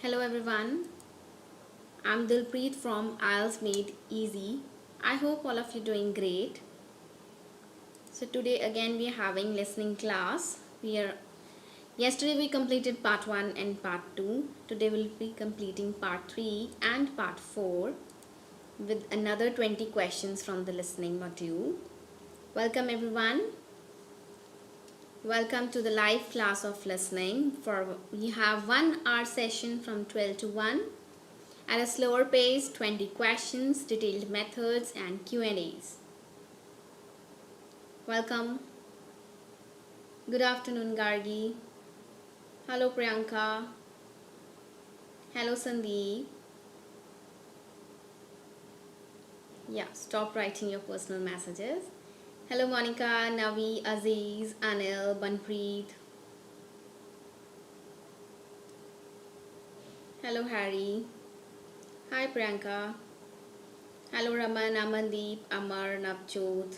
Hello everyone, I'm Dilpreet from IELTS Made Easy. I hope all of you doing great. So today again we are having listening class. Yesterday we completed part 1 and part 2. Today we'll be completing part 3 and part 4 with another 20 questions from the listening module. Welcome everyone. Welcome to the live class of listening. We have 1 hour session from 12 to 1. At a slower pace, 20 questions, detailed methods and Q&As. Welcome. Good afternoon, Gargi. Hello, Priyanka. Hello, Sandeep. Yeah, stop writing your personal messages. Hello, Monica, Navi, Aziz, Anil, Banpreet. Hello, Harry. Hi, Priyanka. Hello, Raman, Amandeep, Amar, Navjot.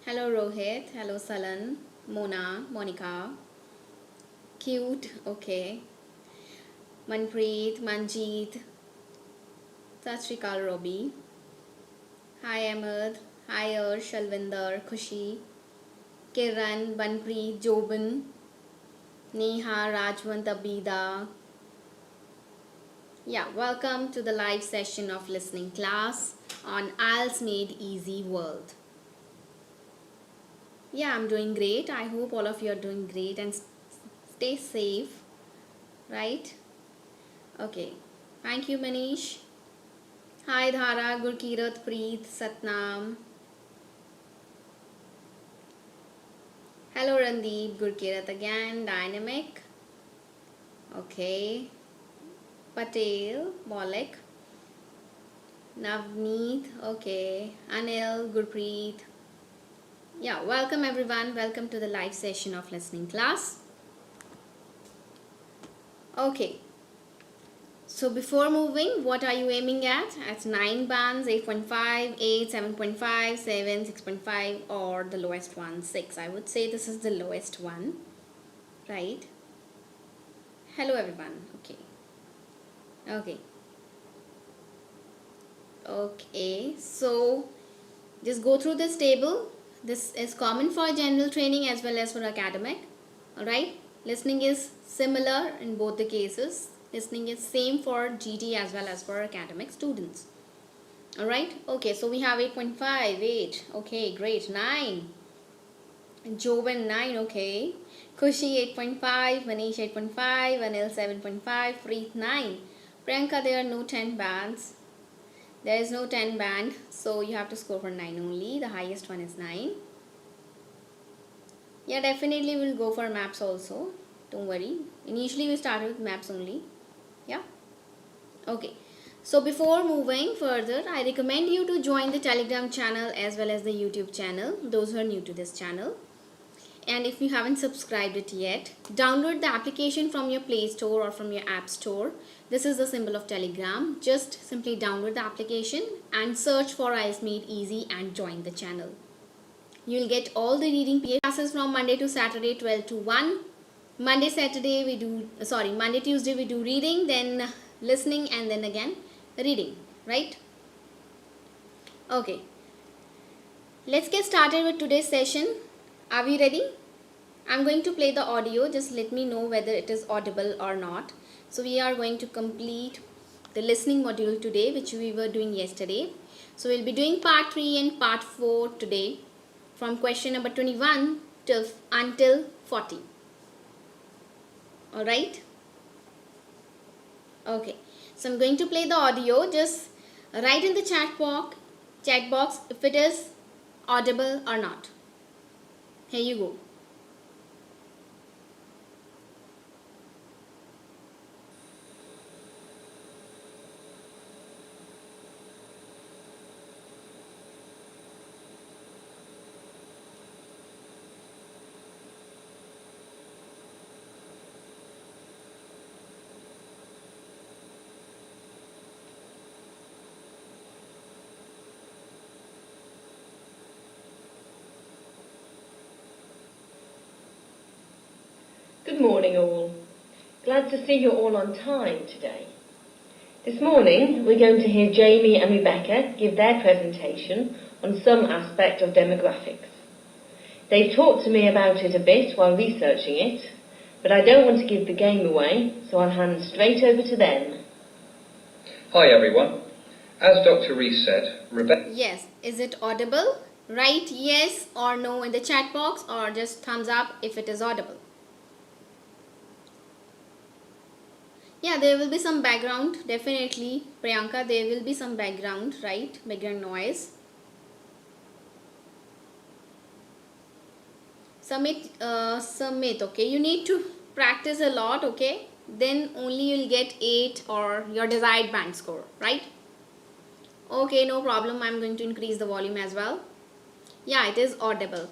Hello, Rohit. Hello, Salan, Mona, Monica. Cute, okay. Manpreet, Manjeet. Sat Shri Akal, Robbie. Hi, Ahmed. Hi, Arsh, Alvinder, Khushi. Kiran, Banpreet, Jobin. Neha, Rajwant, Abida. Yeah, welcome to the live session of listening class on IELTS Made Easy World. Yeah, I'm doing great. I hope all of you are doing great and stay safe, right? Okay. Thank you, Manish. Hi, Dhara, Gurkirat, Preet, Satnam. Hello, Randeep, Gurkirat again, Dynamic. Okay. Patel, Malik. Navneet, okay. Anil, Gurpreet. Yeah, welcome everyone. Welcome to the live session of listening class. Okay. So before moving, what are you aiming at? At 9 bands, 8.5, 8, 7.5, 7, 6.5 or the lowest one, 6. I would say this is the lowest one, right? Hello everyone. Okay. Okay, so just go through this table. This is common for general training as well as for academic. Alright, listening is similar in both the cases. Listening is same for GT as well as for academic students. Alright, okay, so we have 8.5, 8. Okay, great. 9. Jovan 9, okay. Kushi 8.5, Manish 8.5, Anil 7.5, Preet 9. Priyanka, there are no 10 bands. There is no 10 band, so you have to score for 9 only. The highest one is 9. Yeah, definitely we'll go for maps also. Don't worry. Initially we started with maps only. Yeah. Okay. So before moving further, I recommend you to join the Telegram channel as well as the YouTube channel. Those who are new to this channel. And if you haven't subscribed it yet, download the application from your Play Store or from your App Store. This is the symbol of Telegram. Just simply download the application and search for IELTS Made Easy and join the channel. You'll get all the reading classes from Monday to Saturday 12 to 1. Monday, Tuesday we do reading, then listening and then again reading, right? Okay. Let's get started with today's session. Are we ready? I'm going to play the audio. Just let me know whether it is audible or not. So we are going to complete the listening module today, which we were doing yesterday. So we'll be doing part 3 and part 4 today from question number 21 until 40. Alright? Okay. So I'm going to play the audio. Just write in the chat box if it is audible or not. Here you go. Good morning all. Glad to see you're all on time today. This morning we're going to hear Jamie and Rebecca give their presentation on some aspect of demographics. They've talked to me about it a bit while researching it, but I don't want to give the game away, so I'll hand straight over to them. Hi everyone. As Dr. Rees said, Rebecca... Yes, is it audible? Write yes or no in the chat box, or just thumbs up if it is audible. Yeah, there will be some background, definitely. Priyanka, there will be some background, right? Background noise. Submit, okay? You need to practice a lot, okay? Then only you'll get 8 or your desired band score, right? Okay, no problem. I'm going to increase the volume as well. Yeah, it is audible.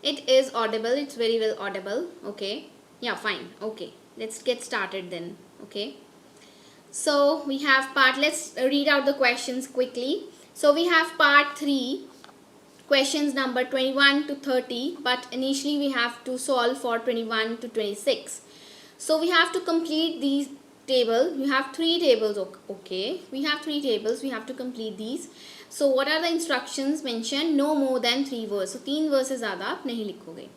It is audible. It's very well audible. Okay. Yeah, fine. Okay. Let's get started then. Okay. So we have let's read out the questions quickly. So we have part 3, questions number 21 to 30. But initially we have to solve for 21 to 26. So we have to complete these table. You have 3 tables. Okay. We have 3 tables. We have to complete these. So what are the instructions mentioned? No more than 3 words. So 3 verses ज़्यादा आप नहीं लिखोगे.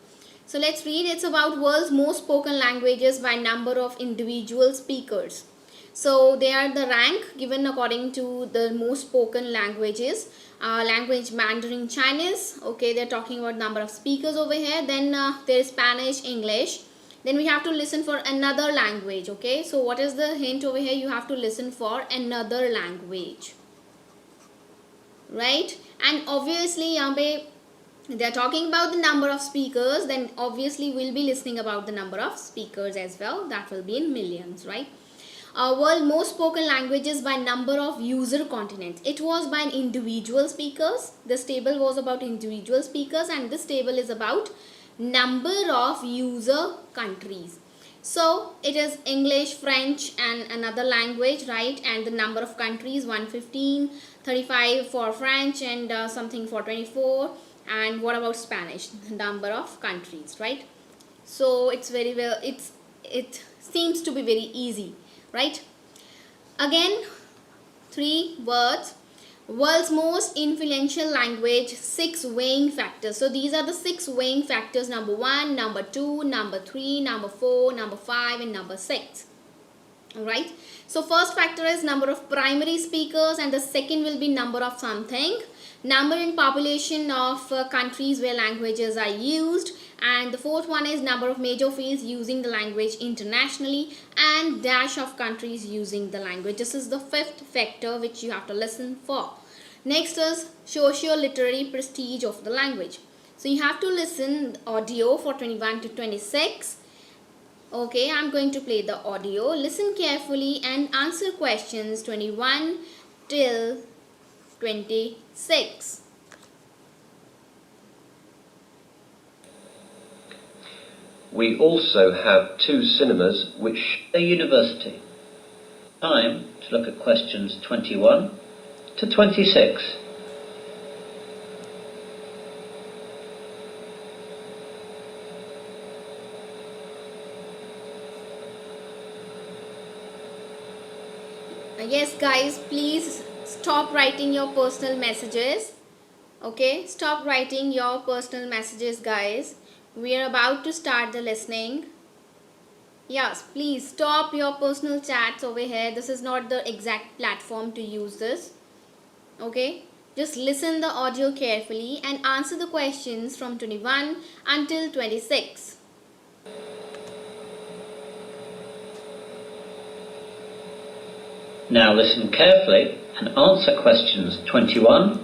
So let's read. It's about world's most spoken languages by number of individual speakers. So they are the rank given according to the most spoken languages. Language Mandarin Chinese. Okay, they're talking about number of speakers over here. Then there is Spanish, English. Then we have to listen for another language. Okay, so what is the hint over here? You have to listen for another language. Right, and obviously यहाँ पे they are talking about the number of speakers, then obviously we'll be listening about the number of speakers as well. That will be in millions, right? World most spoken languages by number of user continents. It was by individual speakers. This table was about individual speakers, and this table is about number of user countries. So it is English, French and another language, right? And the number of countries 115, 35 for French and something for 24. And what about Spanish? The number of countries, right? So it's very well, it seems to be very easy, right? Again, 3 words. World's most influential language, 6 weighing factors. So these are the 6 weighing factors: number 1, number 2, number 3, number 4, number 5 and number 6. Alright, so first factor is number of primary speakers, and the second will be number of something, number in population of countries where languages are used, and the fourth one is number of major fields using the language internationally, and dash of countries using the language. This is the 5th factor which you have to listen for. Next is socio-literary prestige of the language. So you have to listen audio for 21 to 26. Okay, I'm going to play the audio. Listen carefully and answer questions 21 till 26. We also have 2 cinemas which a university. Time to look at questions 21 to 26. Yes guys, please stop writing your personal messages. Okay, stop writing your personal messages guys. We are about to start the listening. Yes, please stop your personal chats over here. This is not the exact platform to use this. Okay, just listen the audio carefully and answer the questions from 21 until 26. Now listen carefully and answer questions 21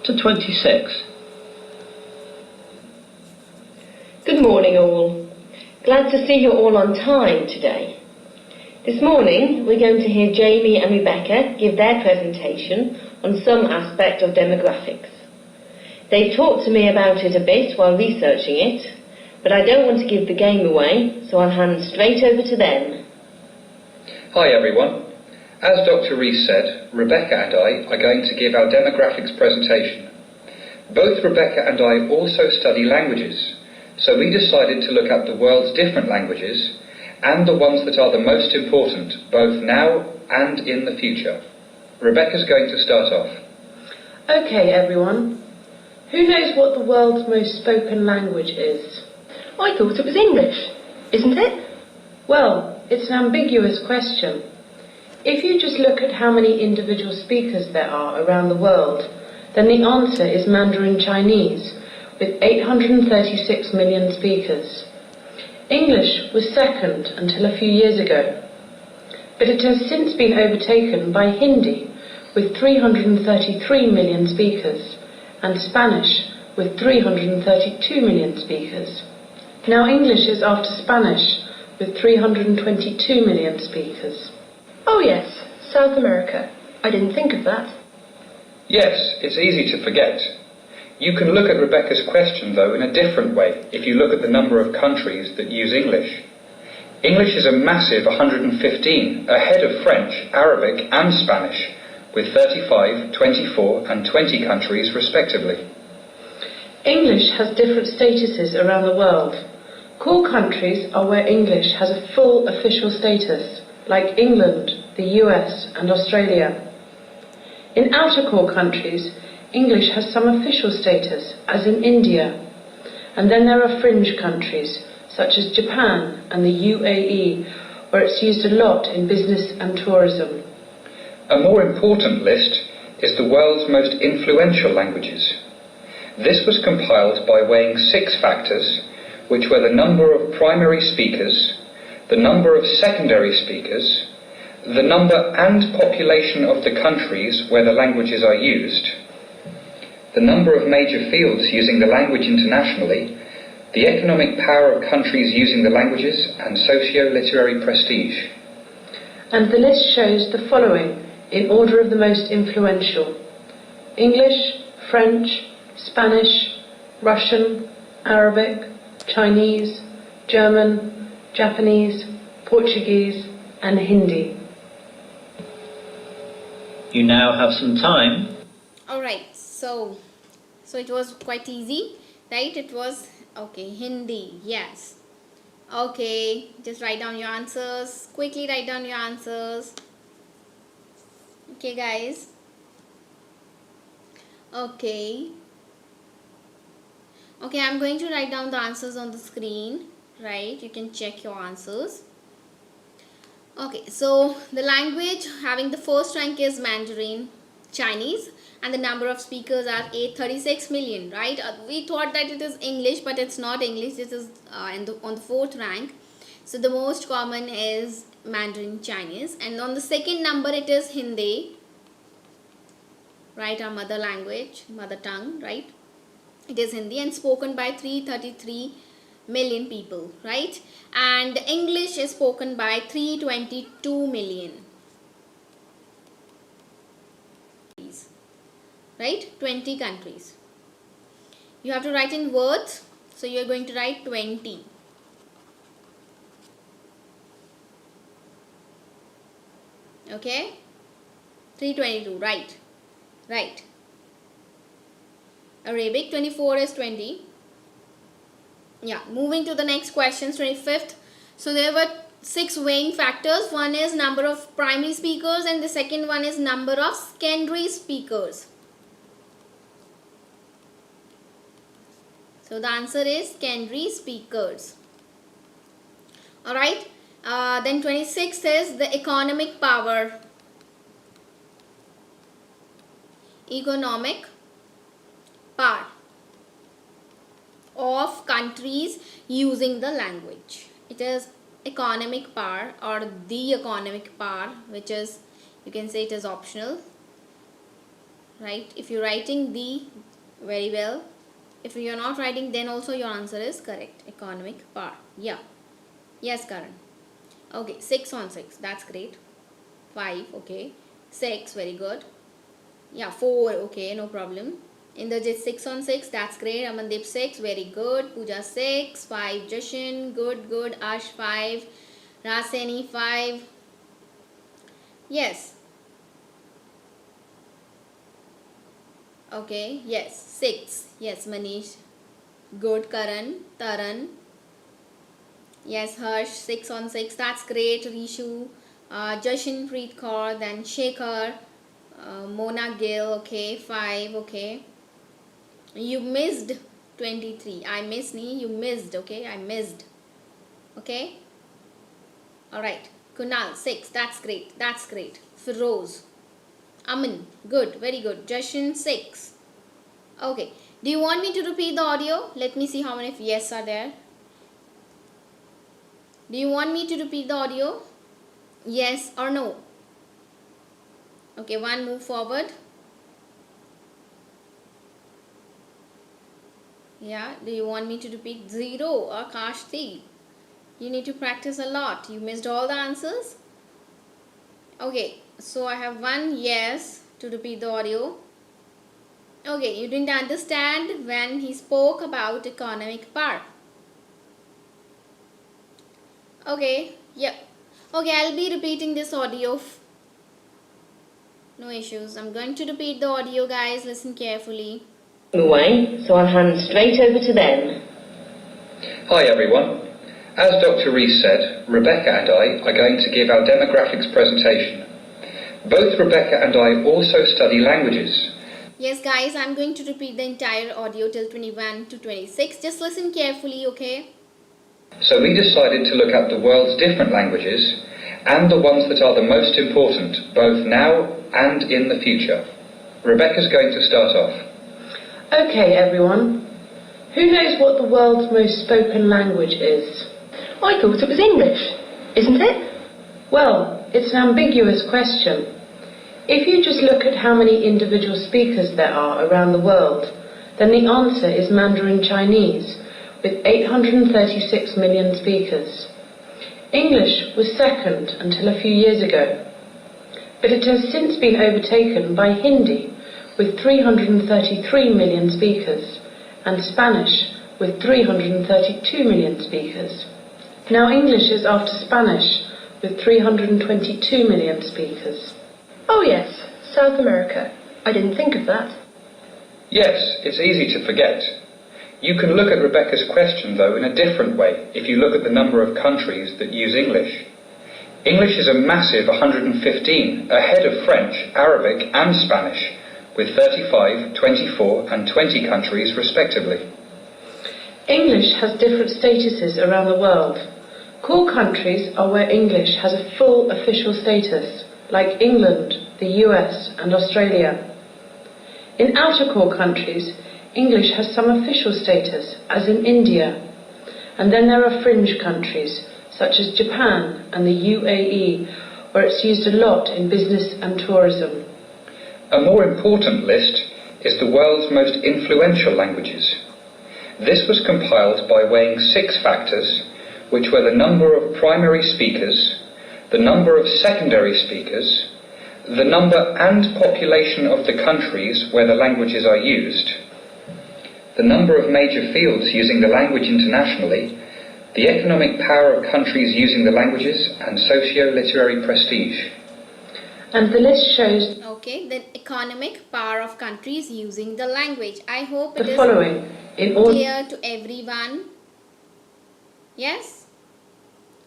to 26. Good morning all. Glad to see you're all on time today. This morning we're going to hear Jamie and Rebecca give their presentation on some aspect of demographics. They've talked to me about it a bit while researching it, but I don't want to give the game away, so I'll hand straight over to them. Hi everyone. As Dr. Rees said, Rebecca and I are going to give our demographics presentation. Both Rebecca and I also study languages, so we decided to look at the world's different languages and the ones that are the most important, both now and in the future. Rebecca's going to start off. Okay, everyone. Who knows what the world's most spoken language is? I thought it was English, isn't it? Well, it's an ambiguous question. If you just look at how many individual speakers there are around the world, then the answer is Mandarin Chinese, with 836 million speakers. English was second until a few years ago, but it has since been overtaken by Hindi, with 333 million speakers, and Spanish, with 332 million speakers. Now English is after Spanish, with 322 million speakers. Oh yes, South America. I didn't think of that. Yes, it's easy to forget. You can look at Rebecca's question, though, in a different way if you look at the number of countries that use English. English is a massive 115, ahead of French, Arabic and Spanish, with 35, 24 and 20 countries respectively. English has different statuses around the world. Core countries are where English has a full official status, like England, the US and Australia. In outer core countries, English has some official status, as in India. And then there are fringe countries, such as Japan and the UAE, where it's used a lot in business and tourism. A more important list is the world's most influential languages. This was compiled by weighing 6 factors, which were the number of primary speakers, the number of secondary speakers, the number and population of the countries where the languages are used, the number of major fields using the language internationally, the economic power of countries using the languages, and socio-literary prestige. And the list shows the following in order of the most influential: English, French, Spanish, Russian, Arabic, Chinese, German, Japanese, Portuguese, and Hindi. You now have some time. Alright, so it was quite easy, right? It was, okay, Hindi, yes. Okay, just write down your answers. Quickly write down your answers. Okay, guys. Okay, I'm going to write down the answers on the screen, right? You can check your answers. Okay, so the language having the first rank is Mandarin Chinese, and the number of speakers are 836 million, right? We thought that it is English, but it's not English. This is on the 4th rank. So the most common is Mandarin Chinese, and on the second number it is Hindi, right? Our mother language, mother tongue, right? It is Hindi and spoken by 333 million people, right? And English is spoken by 322 million, right? 20 countries. You have to write in words, so you are going to write 20. Okay, 322, right. Arabic, 24 is 20. Yeah, moving to the next questions, 25th. So there were 6 weighing factors. One is number of primary speakers and the second one is number of secondary speakers. So the answer is secondary speakers. Alright, then 26th is the economic power. Economic power of countries using the language. It is economic power or the economic power, which is, you can say it is optional, right? If you're writing the, very well. If you're not writing, then also your answer is correct. Economic power. Yeah. Yes, Karan. Okay, 6 on 6. That's great. 5. Okay. 6. Very good. Yeah, 4. Okay, no problem. Indrajit 6 on 6. That's great. Amandeep 6. Very good. Pooja 6. 5. Jashin. Good. Ash 5. Raseni 5. Yes. Okay. Yes. 6. Yes, Manish. Good. Karan. Taran. Yes, Harsh, 6 on 6. That's great. Rishu, Jashinpreet Kaur, then Shekhar, Mona Gill. Okay, 5. Okay. You missed 23. I missed me. You missed. Okay, I missed. Okay. Alright. Kunal, 6. That's great. That's great. Feroz. Aman. Good. Very good. Jashin, 6. Okay. Do you want me to repeat the audio? Let me see how many yes are there. Do you want me to repeat the audio? Yes or no? Okay, one, move forward. Yeah, do you want me to repeat? 0, Akashti. You need to practice a lot. You missed all the answers. Okay, so I have one yes to repeat the audio. Okay, you didn't understand when he spoke about economic power. Okay, yeah. Okay, I'll be repeating this audio. No issues. I'm going to repeat the audio, guys. Listen carefully. Away, so I'll hand straight over to them. Hi everyone. As Dr. Rees said, Rebecca and I are going to give our demographics presentation. Both Rebecca and I also study languages. Yes, guys, I'm going to repeat the entire audio till 21 to 26. Just listen carefully, okay? So we decided to look at the world's different languages and the ones that are the most important, both now and in the future. Rebecca's going to start off. Okay, everyone. Who knows what the world's most spoken language is? I thought it was English, isn't it? Well, it's an ambiguous question. If you just look at how many individual speakers there are around the world, then the answer is Mandarin Chinese, with 836 million speakers. English was second until a few years ago, but it has since been overtaken by Hindi, with 333 million speakers, and Spanish, with 332 million speakers. Now English is after Spanish, with 322 million speakers. Oh yes, South America. I didn't think of that. Yes, it's easy to forget. You can look at Rebecca's question, though, in a different way if you look at the number of countries that use English. English is a massive 115, ahead of French, Arabic and Spanish, with 35, 24 and 20 countries respectively. English has different statuses around the world. Core countries are where English has a full official status, like England, the US and Australia. In outer core countries, English has some official status, as in India, and then there are fringe countries, such as Japan and the UAE, where it's used a lot in business and tourism. A more important list is the world's most influential languages. This was compiled by weighing 6 factors, which were the number of primary speakers, the number of secondary speakers, the number and population of the countries where the languages are used, the number of major fields using the language internationally, the economic power of countries using the languages, and socio-literary prestige. And the list shows Okay, the economic power of countries using the language. I hope it the is following in order. clear to everyone. Yes?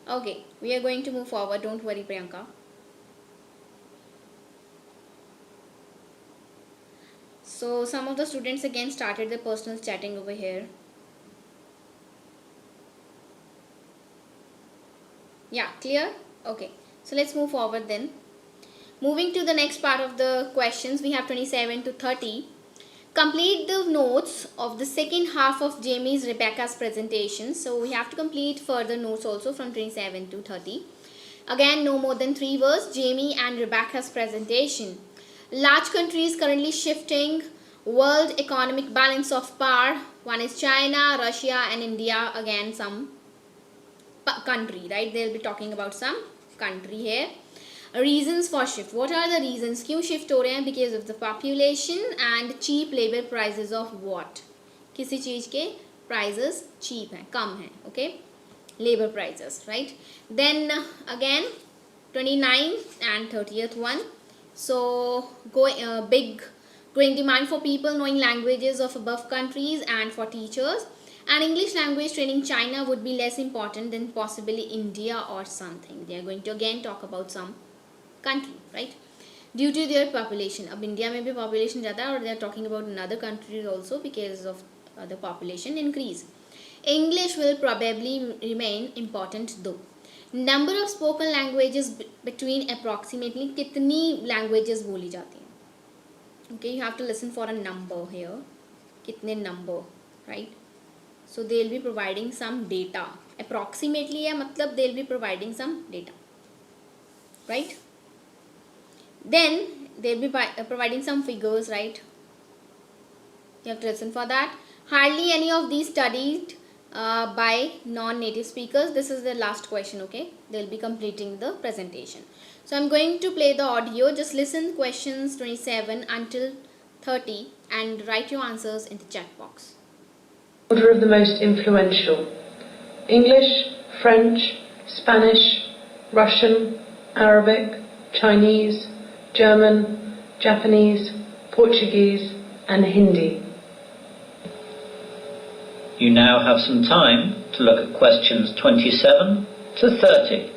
Okay, we are going to move forward. Don't worry, Priyanka. So some of the students again started their personal chatting over here. Yeah, clear? Okay, so let's move forward then. Moving to the next part of the questions, we have 27 to 30. Complete the notes of the second half of Jamie's Rebecca's presentation. So we have to complete further notes also from 27 to 30. Again, no more than 3 words. Jamie and Rebecca's presentation. Large countries currently shifting world economic balance of power. One is China, Russia and India. Again, some country, right? They'll be talking about some country here. Reasons for shift. What are the reasons? क्यों shift हो रहे हैं? Because of the population and cheap labor prices of what? किसी चीज के prices cheap हैं, कम हैं, okay? Labor prices, right? Then again 29th and 30th one. So big growing demand for people knowing languages of above countries and for teachers. And English language training China would be less important than possibly India or something. They are going to again talk about some country, right? Due to their population. Ab India mein bhi population zyada hai, or they are talking about another countries also because of the population increase. English will probably remain important though. Number of spoken languages between approximately कितनी languages बोली जाती हैं. Okay, you have to listen for a number here. कितने number, right? So they will be providing some data. Approximately है मतलब they will be providing some data, right? Then they will be providing some figures, right? You have to listen for that. Hardly any of these studied by non-native speakers. This is the last question, okay? They will be completing the presentation. So I'm going to play the audio. Just listen questions 27 until 30 and write your answers in the chat box. Order of the most influential: English, French, Spanish, Russian, Arabic, Chinese, German, Japanese, Portuguese and Hindi. You now have some time to look at questions 27 to 30.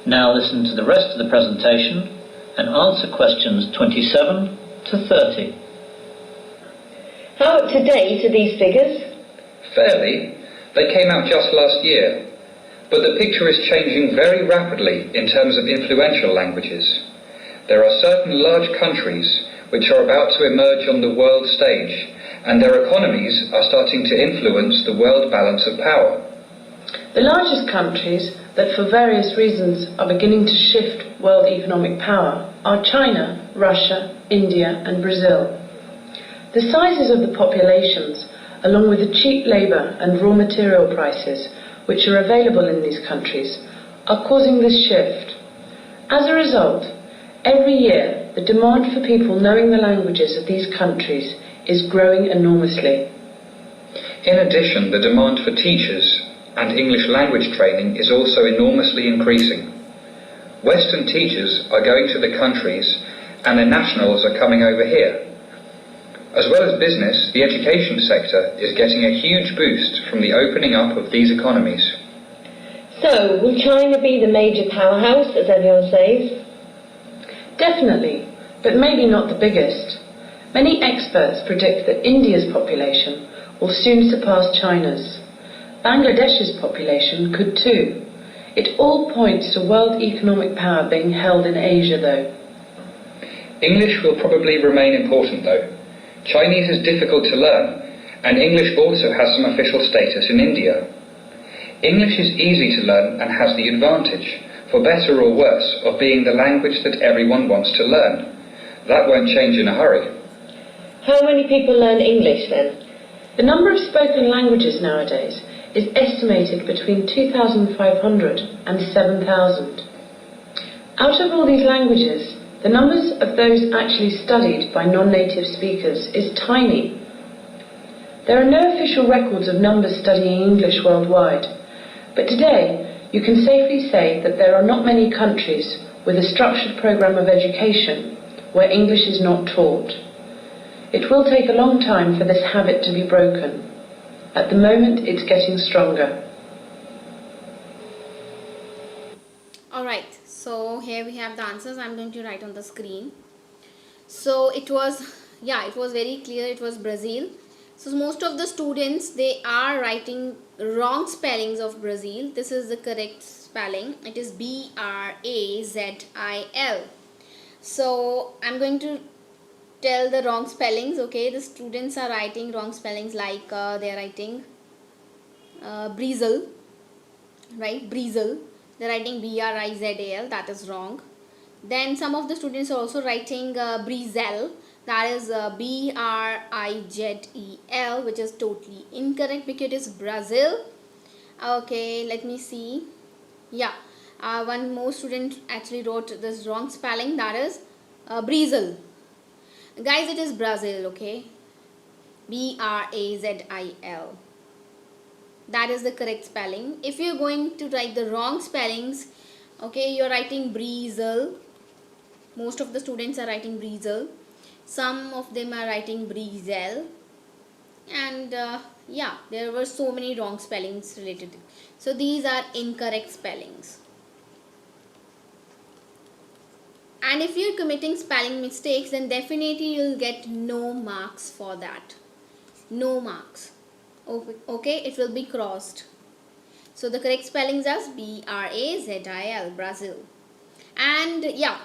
Now listen to the rest of the presentation and answer questions 27 to 30. How up to date are these figures? Fairly. They came out just last year. But the picture is changing very rapidly in terms of influential languages. There are certain large countries which are about to emerge on the world stage, and their economies are starting to influence the world balance of power. The largest countries that for various reasons are beginning to shift world economic power are China, Russia, India and Brazil. The sizes of the populations, along with the cheap labour and raw material prices which are available in these countries, are causing this shift. As a result, every year the demand for people knowing the languages of these countries is growing enormously. In addition, the demand for teachers and English language training is also enormously increasing. Western teachers are going to the countries and their nationals are coming over here. As well as business, the education sector is getting a huge boost from the opening up of these economies. So, will China be the major powerhouse, as everyone says? Definitely, but maybe not the biggest. Many experts predict that India's population will soon surpass China's. Bangladesh's population could too. It all points to world economic power being held in Asia though. English will probably remain important though. Chinese is difficult to learn, and English also has some official status in India. English is easy to learn and has the advantage, for better or worse, of being the language that everyone wants to learn. That won't change in a hurry. How many people learn English then? The number of spoken languages nowadays is estimated between 2,500 and 7,000. Out of all these languages, the numbers of those actually studied by non-native speakers is tiny. There are no official records of numbers studying English worldwide, but today you can safely say that there are not many countries with a structured program of education where English is not taught. It will take a long time for this habit to be broken. At the moment, it's getting stronger. Alright, so here we have the answers. I'm going to write on the screen. So it was very clear. It was Brazil. So most of the students, they are writing wrong spellings of Brazil. This is the correct spelling. It is Brazil. So I'm going to tell the wrong spellings. Okay, the students are writing wrong spellings, like they are writing Brazil, right? Brazil. They're writing Brizal. That is wrong. Then some of the students are also writing Brizal. That is Brizel, which is totally incorrect because it is Brazil. Okay, let me see. Yeah, one more student actually wrote this wrong spelling. That is Brazil. Guys, it is Brazil, okay? Brazil. That is the correct spelling. If you're going to write the wrong spellings, okay, you're writing Brazil. Most of the students are writing Brazil. Some of them are writing Brazil. And yeah, there were so many wrong spellings related. So these are incorrect spellings. And if you're committing spelling mistakes, then definitely you'll get no marks for that. No marks. Okay, it will be crossed. So the correct spellings are Brazil, Brazil. And yeah,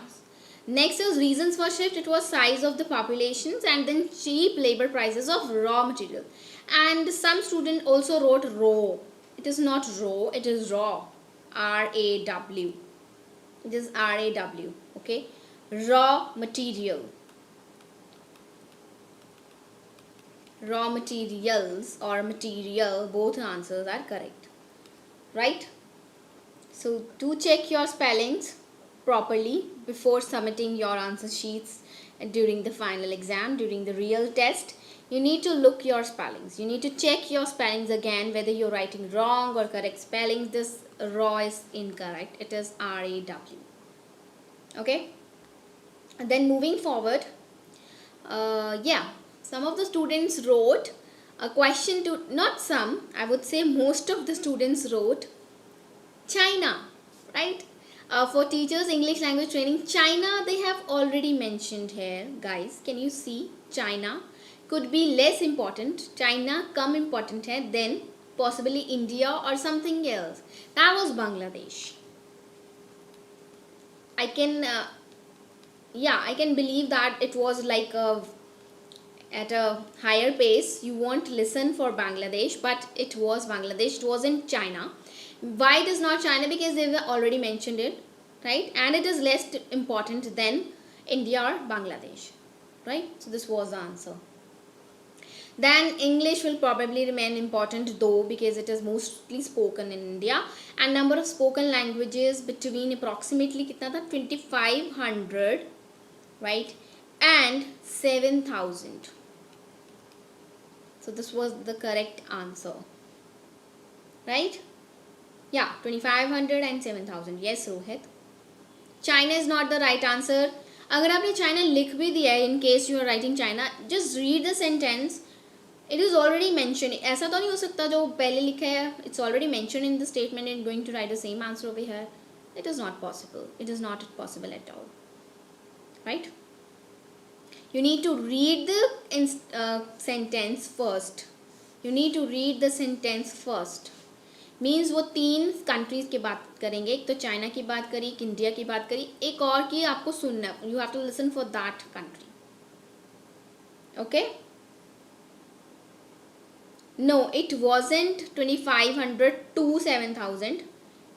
next is reasons for shift. It was size of the populations and then cheap labor prices of raw material. And some student also wrote raw. It is not raw, it is raw. R-A-W. It is R-A-W. Okay. Raw material. Raw materials or material, both answers are correct. Right? So do check your spellings properly before submitting your answer sheets during the final exam, during the real test. You need to look your spellings. You need to check your spellings again whether you're writing wrong or correct spellings. This raw is incorrect. It is R-A-W. Okay. And then moving forward, yeah, some of the students wrote a question to, not some, I would say most of the students wrote China, right? For teachers English language training, China they have already mentioned here, guys. Can you see? China could be less important. China come important here, then possibly India or something else. That was Bangladesh. I can believe that it was like at a higher pace. You won't listen for Bangladesh, but it was Bangladesh. It wasn't China. Why it is not China? Because they have already mentioned it, right? And it is less important than India or Bangladesh, right? So this was the answer. Then English will probably remain important though, because it is mostly spoken in India, and number of spoken languages between approximately kitna tha? 2500, right, and 7000. So this was the correct answer, right? Yeah, 2500 and 7000. Yes, Rohit. China is not the right answer. अगर आपने China लिख भी दिया है, in case you are writing China, just read the sentence. It is already mentioned. ऐसा तो नहीं हो सकता जो पहले लिखा है, it's already mentioned in the statement and going to write the same answer over here. It is not possible. It is not possible at all, right? You need to read the sentence first. You need to read the sentence first. Means वो 3 countries की बात करेंगे. एक तो China की बात करी, एक इंडिया की बात करी, एक और की आपको सुनना. You have to listen for that country. Okay? No, it wasn't 2500 to 7000.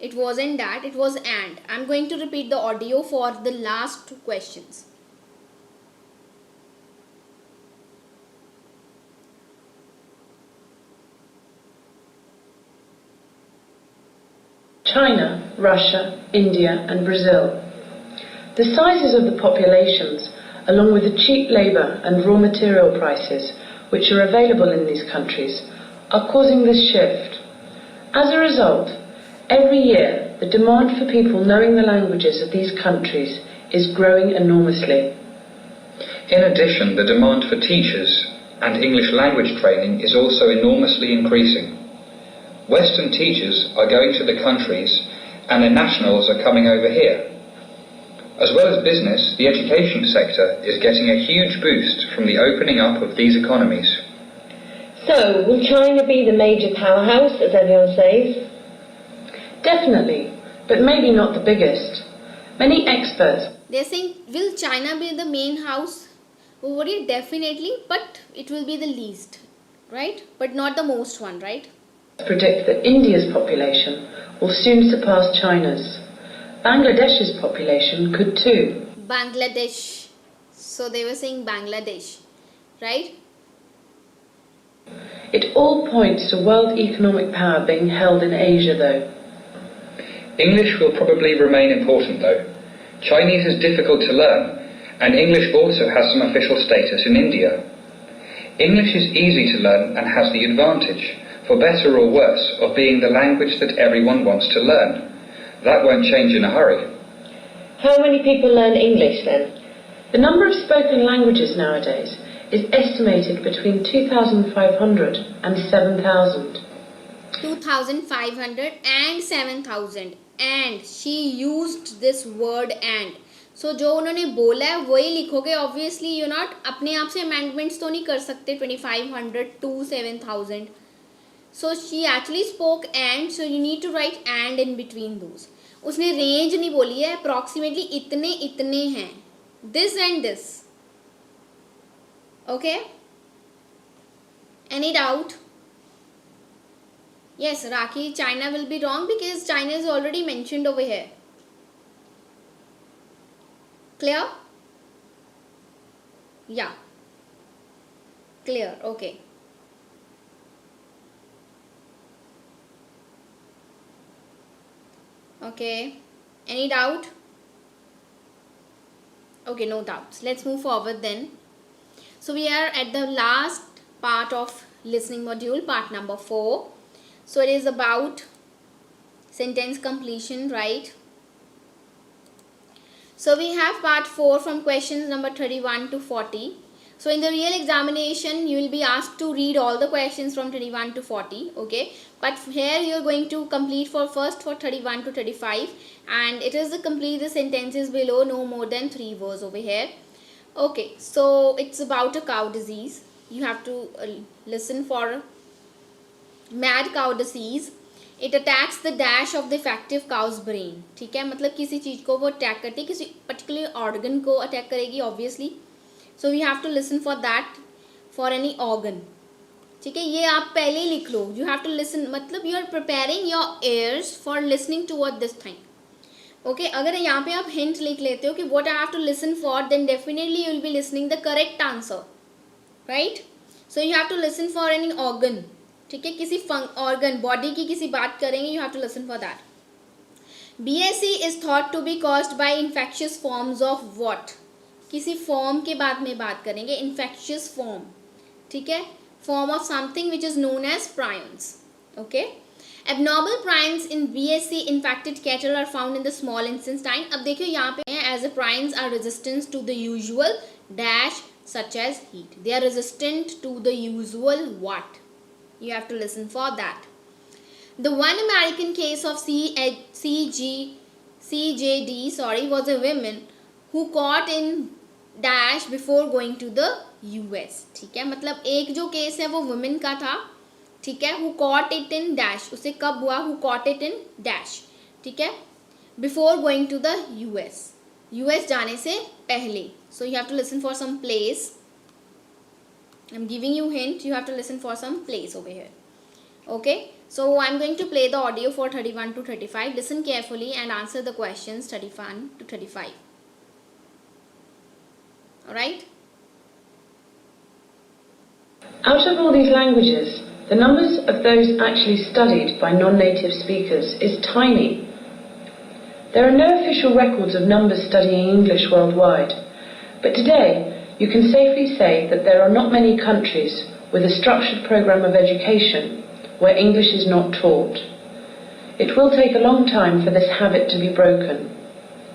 It wasn't that. It was and. I'm going to repeat the audio for the last 2 questions. China, Russia, India and Brazil. The sizes of the populations, along with the cheap labour and raw material prices which are available in these countries, are causing this shift. As a result, every year the demand for people knowing the languages of these countries is growing enormously. In addition, the demand for teachers and English language training is also enormously increasing. Western teachers are going to the countries and their nationals are coming over here. As well as business, the education sector is getting a huge boost from the opening up of these economies. So, will China be the major powerhouse, as everyone says? Definitely, but maybe not the biggest. Many experts They're saying, will China be the main house? Over it, definitely, but it will be the least, right? But not the most one, right? predict that India's population will soon surpass China's. Bangladesh's population could too. Bangladesh. So they were saying Bangladesh, right? It all points to world economic power being held in Asia though. English will probably remain important though. Chinese is difficult to learn and English also has some official status in India. English is easy to learn and has the advantage, for better or worse, of being the language that everyone wants to learn. That won't change in a hurry. How many people learn English then? The number of spoken languages nowadays is estimated between 2,500 and 7,000. 2,500 and 7,000. And she used this word and. So जो उन्होंने बोला है वही लिखोगे. Obviously you're not अपने आप से amendments तो नहीं कर सकते 2,500 to 7,000. So she actually spoke and, so you need to write and in between those. उसने range नहीं बोली है, approximately इतने इतने हैं. This and this. Okay? Any doubt? Yes, Rakhi, China will be wrong because China is already mentioned over here. Clear? Yeah. Clear. Okay. Okay. Any doubt? Okay, no doubts. Let's move forward then. So we are at the last part of listening module, part number 4. So it is about sentence completion, right? So we have part 4 from questions number 31 to 40. So in the real examination, you will be asked to read all the questions from 31 to 40, okay? But here you are going to complete for 31 to 35, and it is to complete the sentences below no more than 3 words over here. Okay, so it's about a cow disease. You have to listen for mad cow disease. It attacks the dash of the effective cow's brain. ठीक है, मतलब किसी चीज को वो attack करती है, किसी particular organ को अटैक करेगी obviously. So we have to listen for that, for any organ. ठीक है, ये आप पहले ही लिख लो. You have to listen, मतलब you are preparing your ears for listening toward this thing. Okay, अगर यहाँ पे आप hint लिख लेते हो कि what I have to listen for, then definitely you will be listening the correct answer, right? So you have to listen for any organ. ठीक है, किसी organ, body की किसी बात करेंगे, you have to listen for that. BSE is thought to be caused by infectious forms of what? किसी form के बाद में बात करेंगे, infectious form. ठीक है, form of something which is known as prions. Okay. Abnormal prions in BSE infected cattle are found in the small intestine. अब देखियो यहाँ पे हैं, as the prions are resistant to the usual dash such as heat. They are resistant to the usual what? You have to listen for that. The one American case of CJD was a woman who caught in dash before going to the US. ठीक है, मतलब एक जो case है वो women का था. ठीक है, who caught it in dash. उसे कब हुआ? Who caught it in dash. ठीक है, before going to the US. US जाने से पहले. So you have to listen for some place. I'm giving you hint. You have to listen for some place over here. Okay. So I'm going to play the audio for 31 to 35. Listen carefully and answer the questions 31 to 35. Alright? Out of all these languages, the numbers of those actually studied by non-native speakers is tiny. There are no official records of numbers studying English worldwide, but today you can safely say that there are not many countries with a structured program of education where English is not taught. It will take a long time for this habit to be broken.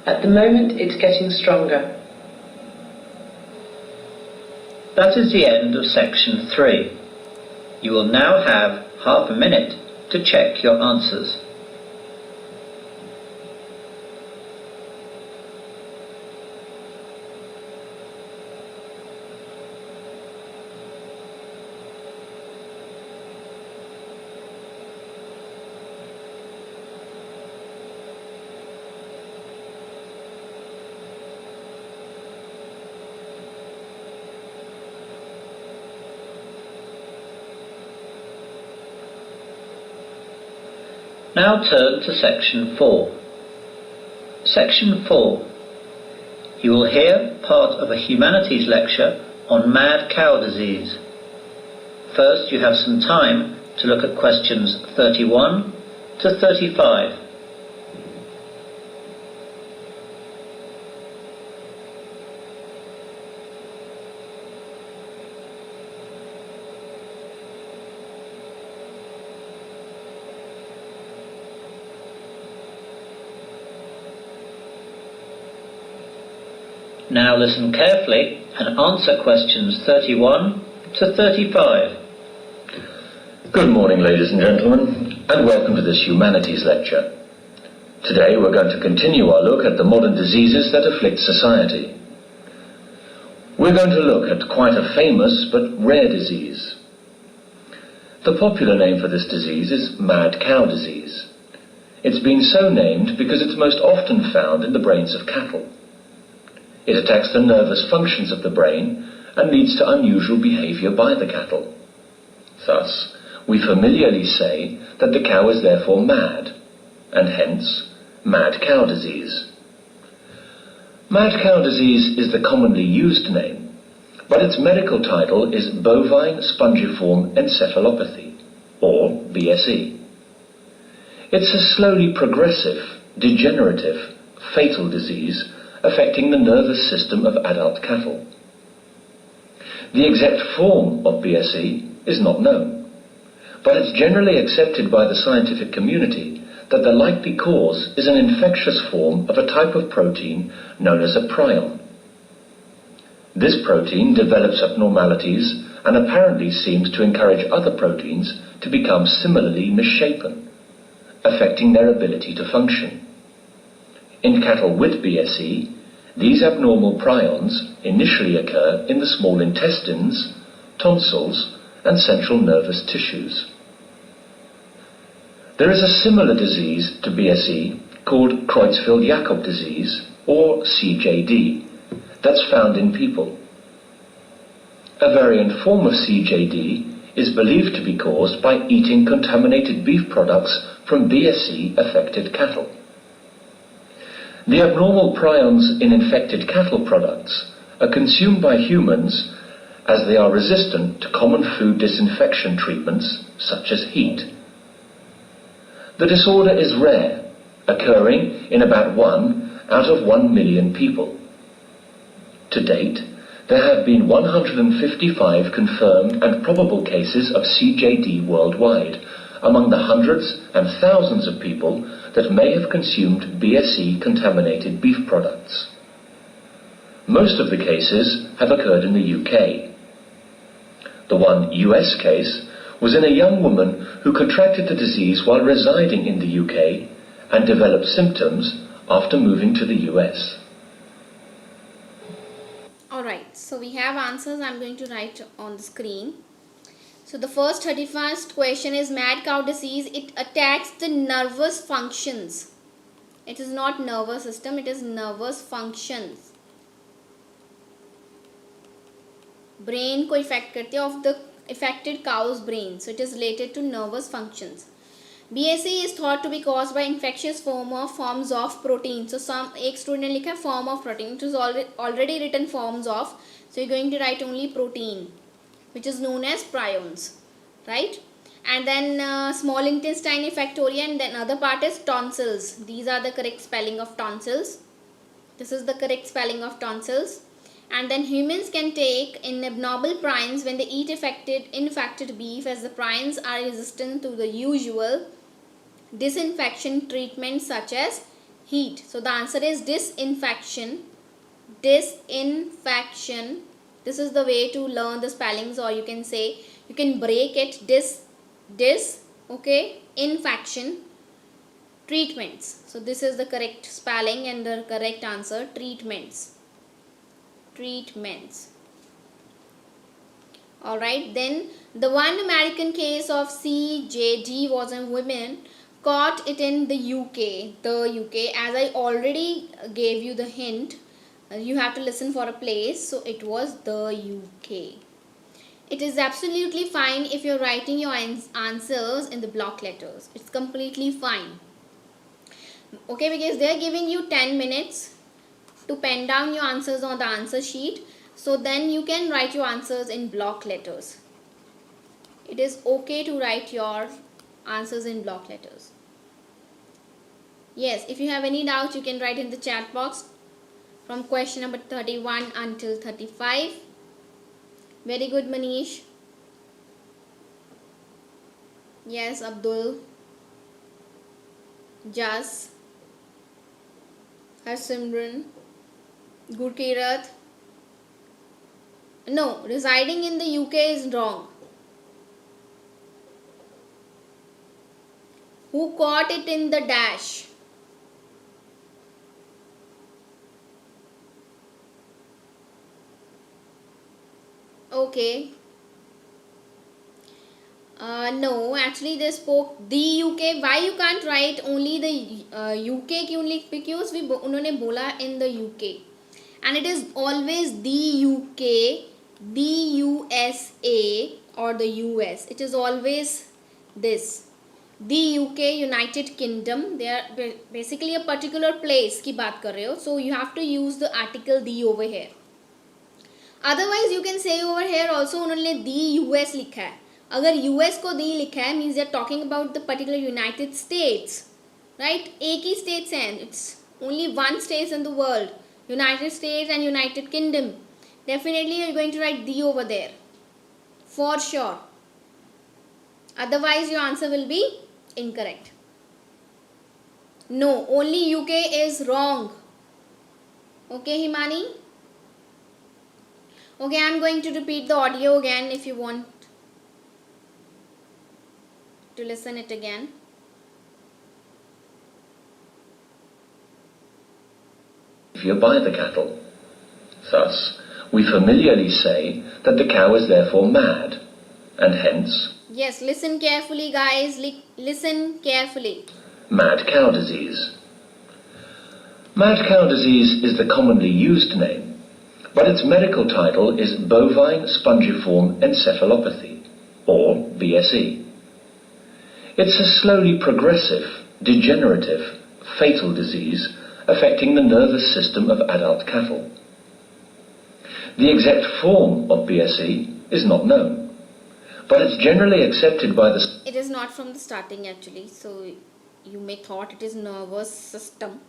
At the moment, it's getting stronger. That is the end of section 3. You will now have half a minute to check your answers. Now turn to section 4. Section 4. You will hear part of a humanities lecture on mad cow disease. First, you have some time to look at questions 31 to 35. Now listen carefully and answer questions 31 to 35. Good morning, ladies and gentlemen, and welcome to this humanities lecture. Today we're going to continue our look at the modern diseases that afflict society. We're going to look at quite a famous but rare disease. The popular name for this disease is mad cow disease. It's been so named because it's most often found in the brains of cattle. It attacks the nervous functions of the brain and leads to unusual behavior by the cattle. Thus, we familiarly say that the cow is therefore mad, and hence, mad cow disease. Mad cow disease is the commonly used name, but its medical title is bovine spongiform encephalopathy, or BSE. It's a slowly progressive, degenerative, fatal disease affecting the nervous system of adult cattle. The exact form of BSE is not known, but it's generally accepted by the scientific community that the likely cause is an infectious form of a type of protein known as a prion. This protein develops abnormalities and apparently seems to encourage other proteins to become similarly misshapen, affecting their ability to function. In cattle with BSE, these abnormal prions initially occur in the small intestines, tonsils, and central nervous tissues. There is a similar disease to BSE called Creutzfeldt-Jakob disease, or CJD, that's found in people. A variant form of CJD is believed to be caused by eating contaminated beef products from BSE-affected cattle. The abnormal prions in infected cattle products are consumed by humans as they are resistant to common food disinfection treatments such as heat. The disorder is rare, occurring in about 1 out of 1 million people. To date, there have been 155 confirmed and probable cases of CJD worldwide, among the hundreds and thousands of people that may have consumed BSE-contaminated beef products. Most of the cases have occurred in the UK. The one US case was in a young woman who contracted the disease while residing in the UK and developed symptoms after moving to the US. Alright, so we have answers. I'm going to write on the screen. So the first 31st question is mad cow disease. It attacks the nervous functions. It is not nervous system, it is nervous functions. Brain को affect करते of the affected cow's brain. So it is related to nervous functions. BSE is thought to be caused by infectious forms of protein. So एक student ने लिखा form of protein. It is already written forms of. So you're going to write only protein, which is known as prions, right? And then small intestine factoria, and then other part is tonsils. These are the correct spelling of tonsils. This is the correct spelling of tonsils. And then humans can take in abnormal prions when they eat infected beef, as the prions are resistant to the usual disinfection treatments such as heat. So the answer is disinfection. Disinfection. This is the way to learn the spellings, or you can say, you can break it. Okay, infection, treatments. So this is the correct spelling and the correct answer, treatments. Alright, then the one American case of CJD was a woman caught it in the UK. As I already gave you the hint, you have to listen for a place. So it was the UK. It is absolutely fine if you're writing your answers in the block letters. It's completely fine. Okay, because they're giving you 10 minutes to pen down your answers on the answer sheet. So then you can write your answers in block letters. It is okay to write your answers in block letters. Yes, if you have any doubt, you can write in the chat box from question number 31 until 35. Very good, Manish. Yes, Abdul. Jas. Harsimran. Gurkirat. No, residing in the UK is wrong. Who caught it in the dash? Okay. No, actually they spoke the UK. Why you can't write only the UK only? Because उन्होंने बोला in the UK, and it is always the UK, the USA or the US. It is always this. The UK, United Kingdom. They are basically a particular place की बात कर रहे हो. So you have to use the article the over here. Otherwise you can say over here also उन्होंने the US लिखा है. अगर US को the लिखा है means they are talking about the particular United States, right? एक ही states हैं. It's only one state in the world, United States and United Kingdom. Definitely you are going to write the over there, for sure. Otherwise your answer will be incorrect. No, only UK is wrong. Okay, Himani? Okay, I am going to repeat the audio again if you want to listen it again. Behaviour by the cattle. Thus, we familiarly say that the cow is therefore mad, and hence... Yes, listen carefully guys, listen carefully. Mad cow disease. Mad cow disease is the commonly used name, but its medical title is bovine spongiform encephalopathy, or BSE. It's a slowly progressive, degenerative, fatal disease affecting the nervous system of adult cattle. The exact form of BSE is not known, but it's generally accepted by the... It is not from the starting actually, so you may thought it is nervous system.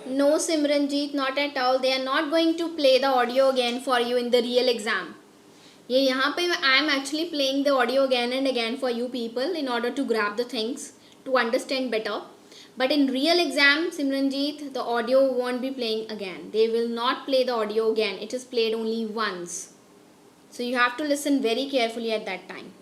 No, Simranjeet, not at all. They are not going to play the audio again for you in the real exam. ये यहाँ पे I am actually playing the audio again and again for you people in order to grab the things, to understand better. But in real exam, Simranjeet, the audio won't be playing again. They will not play the audio again. It is played only once. So you have to listen very carefully at that time.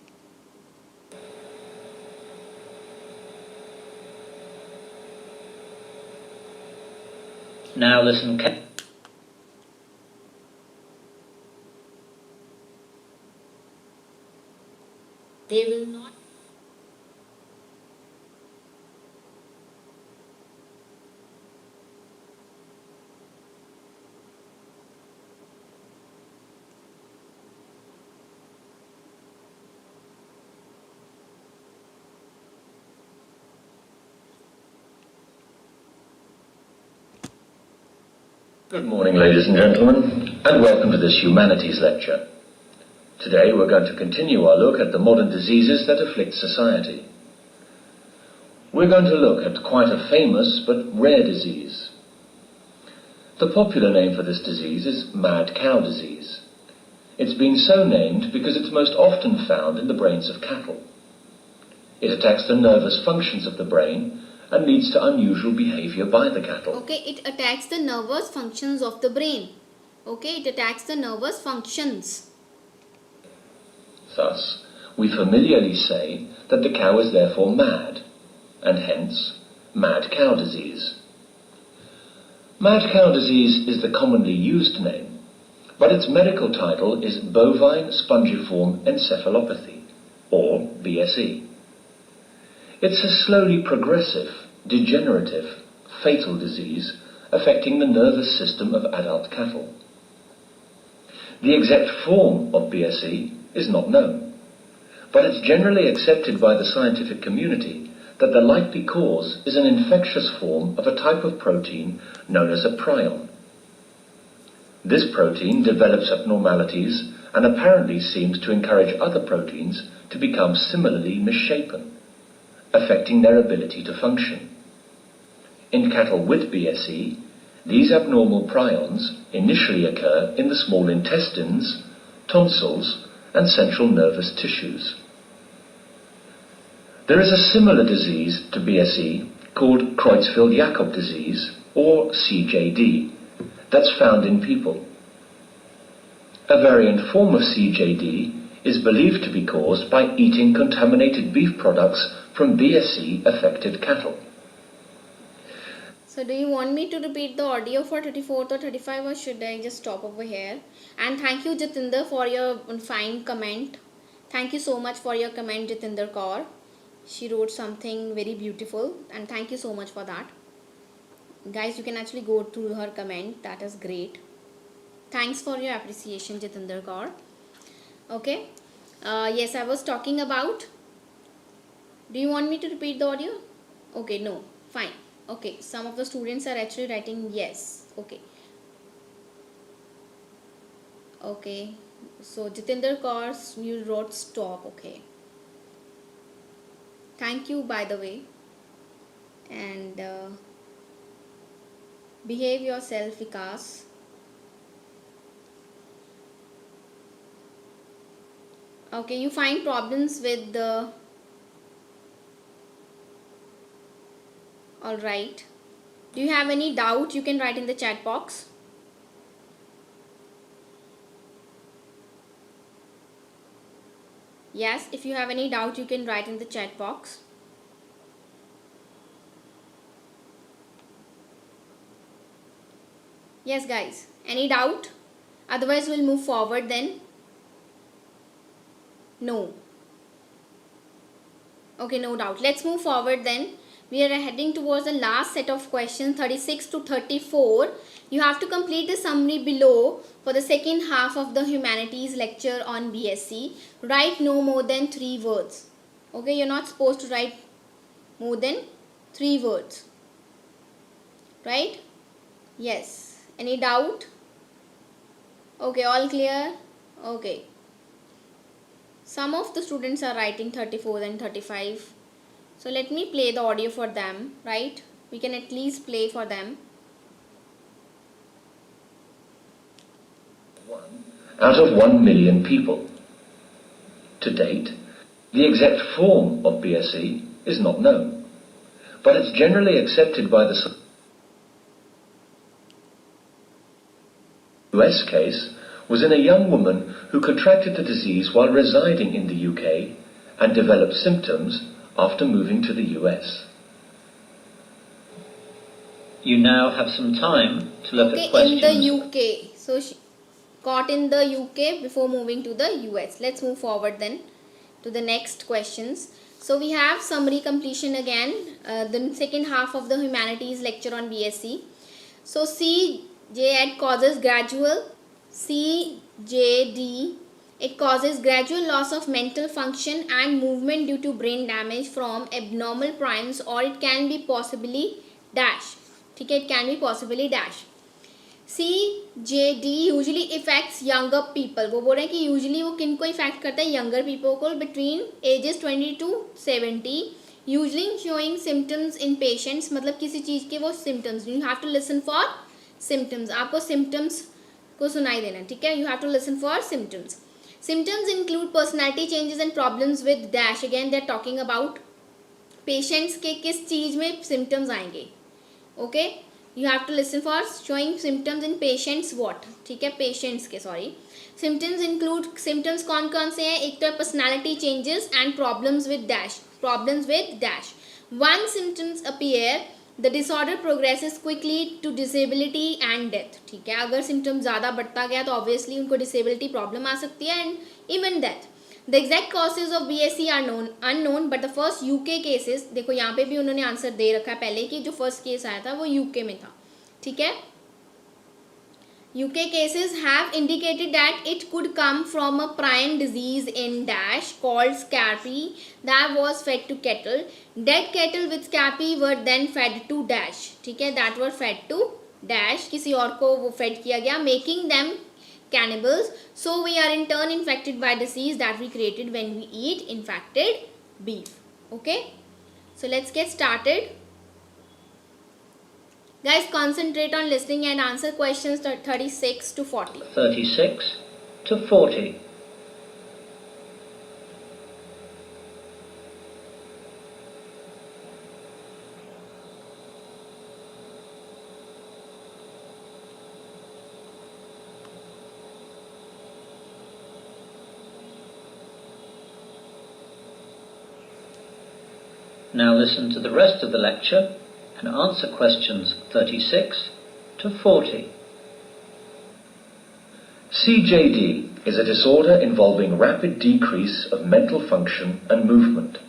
Now listen. They will not. Good morning, ladies and gentlemen, and welcome to this humanities lecture. Today we're going to continue our look at the modern diseases that afflict society. We're going to look at quite a famous but rare disease. The popular name for this disease is mad cow disease. It's been so named because it's most often found in the brains of cattle. It attacks the nervous functions of the brain and leads to unusual behavior by the cattle. Okay, it attacks the nervous functions of the brain. Okay, it attacks the nervous functions. Thus, we familiarly say that the cow is therefore mad, and hence, mad cow disease. Mad cow disease is the commonly used name, but its medical title is bovine spongiform encephalopathy, or BSE. It's a slowly progressive, degenerative, fatal disease affecting the nervous system of adult cattle. The exact form of BSE is not known, but it's generally accepted by the scientific community that the likely cause is an infectious form of a type of protein known as a prion. This protein develops abnormalities and apparently seems to encourage other proteins to become similarly misshapen, affecting their ability to function. In cattle with BSE, these abnormal prions initially occur in the small intestines, tonsils, and central nervous tissues. There is a similar disease to BSE called Creutzfeldt-Jakob disease, or CJD, that's found in people. A variant form of CJD is believed to be caused by eating contaminated beef products from BSE-affected cattle. So do you want me to repeat the audio for 34th or 35, or should I just stop over here? And thank you, Jatinder, for your fine comment. Thank you so much for your comment, Jatinder Kaur. She wrote something very beautiful, and thank you so much for that. Guys, you can actually go through her comment. That is great. Thanks for your appreciation, Jatinder Kaur. Okay. Yes, I was talking about. Do you want me to repeat the audio? Okay, no. Fine. Okay, some of the students are actually writing yes. Okay. Okay. So Jatinder Kaur, you wrote stop. Okay. Thank you, by the way. And behave yourself, Vikas. Okay, you find problems with the... Alright. Do you have any doubt? You can write in the chat box. Yes, if you have any doubt, you can write in the chat box. Yes, guys. Any doubt? Otherwise, we'll move forward then. No. Okay, no doubt. Let's move forward then. We are heading towards the last set of questions, 36 to 34. You have to complete the summary below for the second half of the humanities lecture on BSc. Write no more than 3 words. Okay, you're not supposed to write more than 3 words. Right? Yes. Any doubt? Okay, all clear? Okay. Some of the students are writing 34 and 35. So let me play the audio for them, right? We can at least play for them. Out of 1 million people. To date, the exact form of BSE is not known, but it's generally accepted by the US case was in a young woman who contracted the disease while residing in the UK and developed symptoms after moving to the US. You now have some time to look at questions. In the UK. So she got in the UK before moving to the US. Let's move forward then to the next questions. So we have summary completion again, the second half of the humanities lecture on BSc. So CJD causes gradual, CJD, it causes gradual loss of mental function and movement due to brain damage from abnormal prions, or it can be possibly dash. Okay, it can be possibly dash. CJD usually affects younger people. वो बोल रहे हैं कि usually वो किन को affect करता है? Younger people को, between ages 20 to 70. Usually showing symptoms in patients. मतलब किसी चीज़ के वो symptoms. You have to listen for symptoms. आपको symptoms को सुनाई देना, ठीक है? You have to listen for symptoms. Symptoms include personality changes and problems with dash. Again, they are talking about patients के किस चीज़ में symptoms आएंगे. Okay? You have to listen for showing symptoms in patients what. ठीक है? Patients के sorry. Symptoms include symptoms कौन से हैं? एक तो personality changes and problems with dash. Problems with dash. Once symptoms appear, the disorder progresses quickly to disability and death. ठीक है? अगर symptoms ज़्यादा बढ़ता गया तो obviously उनको disability problem आ सकती है and even death. The exact causes of BSc are unknown, but the first UK cases, देखो यहाँ पे भी उन्होंने आंसर दे रखा है पहले कि जो फर्स्ट केस आया था वो UK में था, ठीक है? UK cases have indicated that it could come from a prion disease in dash called scurvy that was fed to cattle. Dead cattle with scurvy were then fed to dash, ठीक है? That were fed to dash, किसी और को वो fed किया गया, making them cannibals. So we are in turn infected by disease that we created when we eat infected beef. Okay, so let's get started. Guys, concentrate on listening and answer questions 36 to 40. 36 to 40. Now listen to the rest of the lecture and answer questions 36 to 40. CJD is a disorder involving rapid decrease of mental function and movement.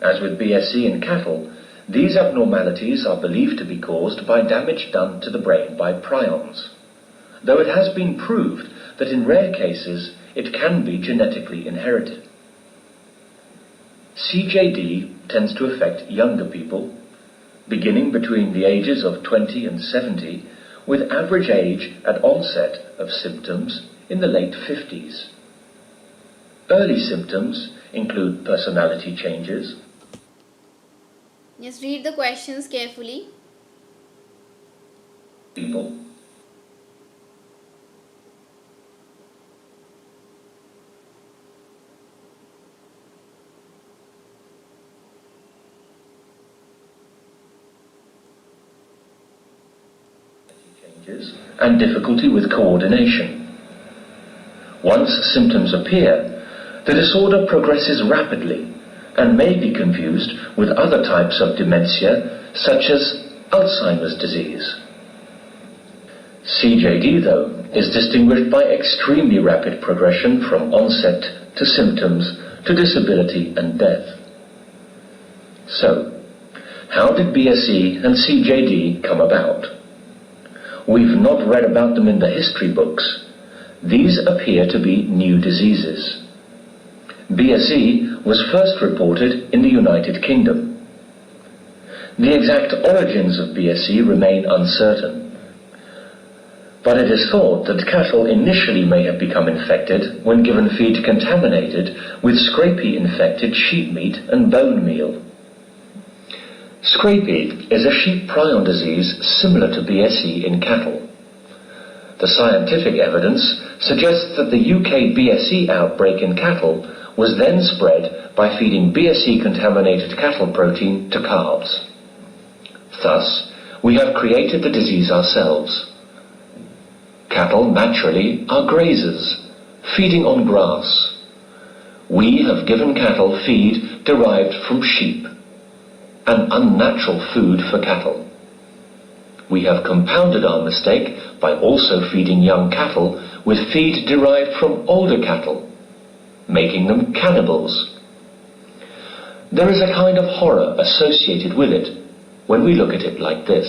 As with BSE in cattle, these abnormalities are believed to be caused by damage done to the brain by prions, though it has been proved that in rare cases it can be genetically inherited. CJD tends to affect younger people, beginning between the ages of 20 and 70, with average age at onset of symptoms in the late 50s. Early symptoms include personality changes. Just read the questions carefully. People. Changes and difficulty with coordination. Once symptoms appear, the disorder progresses rapidly and may be confused with other types of dementia, such as Alzheimer's disease. CJD, though, is distinguished by extremely rapid progression from onset to symptoms to disability and death. So, how did BSE and CJD come about? We've not read about them in the history books. These appear to be new diseases. BSE was first reported in the United Kingdom. The exact origins of BSE remain uncertain, but it is thought that cattle initially may have become infected when given feed contaminated with scrapie-infected sheep meat and bone meal. Scrapie is a sheep prion disease similar to BSE in cattle. The scientific evidence suggests that the UK BSE outbreak in cattle was then spread by feeding BSE-contaminated cattle protein to calves. Thus, we have created the disease ourselves. Cattle naturally are grazers, feeding on grass. We have given cattle feed derived from sheep, an unnatural food for cattle. We have compounded our mistake by also feeding young cattle with feed derived from older cattle, making them cannibals. There is a kind of horror associated with it when we look at it like this.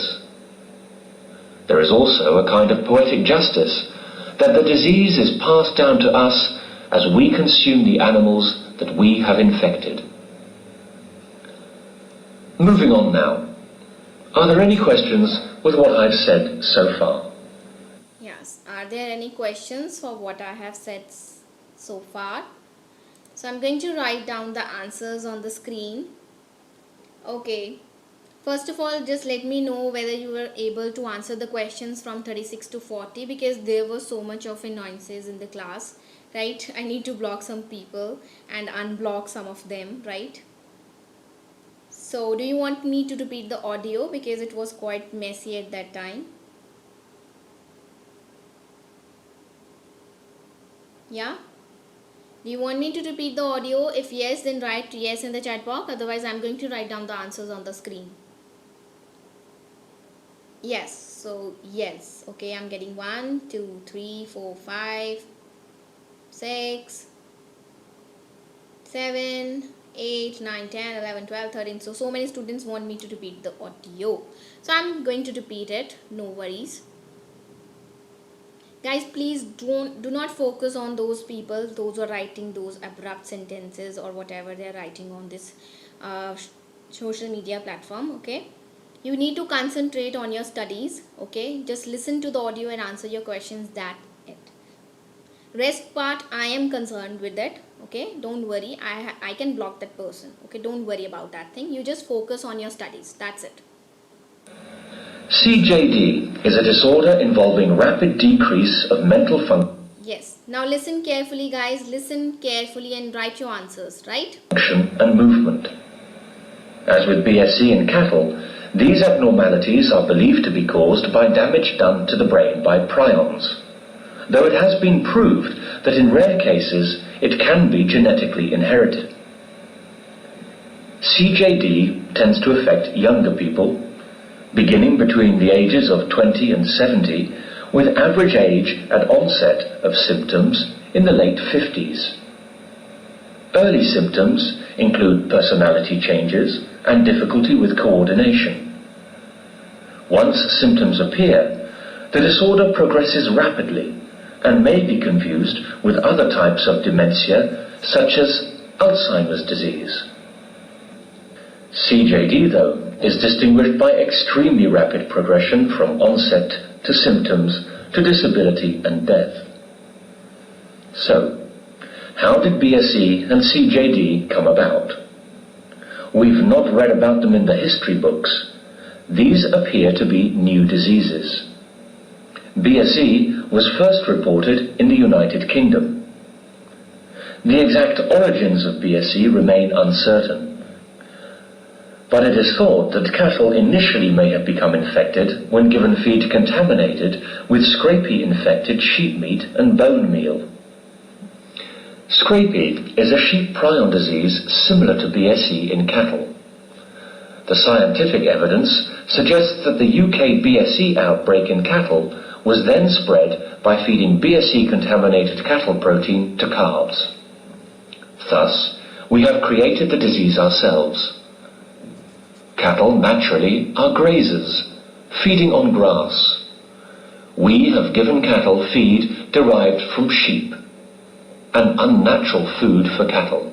There is also a kind of poetic justice that the disease is passed down to us as we consume the animals that we have infected. Moving on now. Are there any questions with what I've said so far? Yes. Are there any questions for what I have said so far? So I'm going to write down the answers on the screen. Okay. First of all, just let me know whether you were able to answer the questions from 36 to 40, because there was so much of annoyances in the class, right? I need to block some people and unblock some of them, right? So do you want me to repeat the audio because it was quite messy at that time? Yeah? Do you want me to repeat the audio? If yes, then write yes in the chat box. Otherwise, I'm going to write down the answers on the screen. Yes. So, yes. Okay, I'm getting 1, 2, 3, 4, 5, 6, 7, 8, 9, 10, 11, 12, 13. So many students want me to repeat the audio. So, I'm going to repeat it. No worries. Guys, please do not focus on those people, those who are writing those abrupt sentences or whatever they are writing on this social media platform, okay? You need to concentrate on your studies, okay? Just listen to the audio and answer your questions, that's it. Rest part, I am concerned with it, okay? Don't worry, I can block that person, okay? Don't worry about that thing. You just focus on your studies, that's it. CJD is a disorder involving rapid decrease of mental function. Yes. Now listen carefully, guys. Listen carefully and write your answers, right? Function and movement. As with BSE in cattle, these abnormalities are believed to be caused by damage done to the brain by prions, though it has been proved that in rare cases it can be genetically inherited. CJD tends to affect younger people, beginning between the ages of 20 and 70, with average age at onset of symptoms in the late 50s. Early symptoms include personality changes and difficulty with coordination. Once symptoms appear, the disorder progresses rapidly and may be confused with other types of dementia, such as Alzheimer's disease. CJD, though, is distinguished by extremely rapid progression from onset to symptoms to disability and death. So, how did BSE and CJD come about? We've not read about them in the history books. These appear to be new diseases. BSE was first reported in the United Kingdom. The exact origins of BSE remain uncertain, but it is thought that cattle initially may have become infected when given feed contaminated with scrapie-infected sheep meat and bone meal. Scrapie is a sheep prion disease similar to BSE in cattle. The scientific evidence suggests that the UK BSE outbreak in cattle was then spread by feeding BSE-contaminated cattle protein to calves. Thus, we have created the disease ourselves. Cattle naturally are grazers, feeding on grass. We have given cattle feed derived from sheep, an unnatural food for cattle.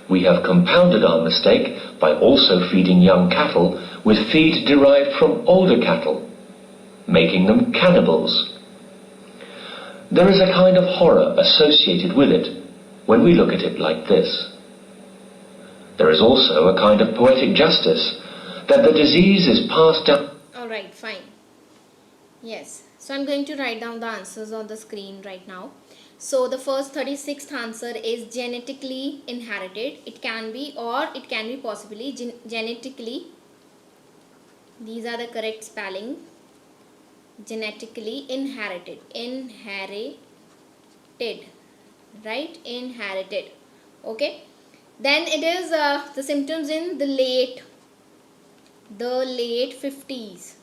We have compounded our mistake by also feeding young cattle with feed derived from older cattle, making them cannibals. There is a kind of horror associated with it when we look at it like this. There is also a kind of poetic justice that the disease is passed down. Alright, fine. Yes, so I'm going to write down the answers on the screen right now. So the first 36th answer is genetically inherited. It can be, or it can be possibly genetically. These are the correct spelling. Genetically inherited. Inherited. Right? Inherited. Okay. Then it is the symptoms in the late 50s.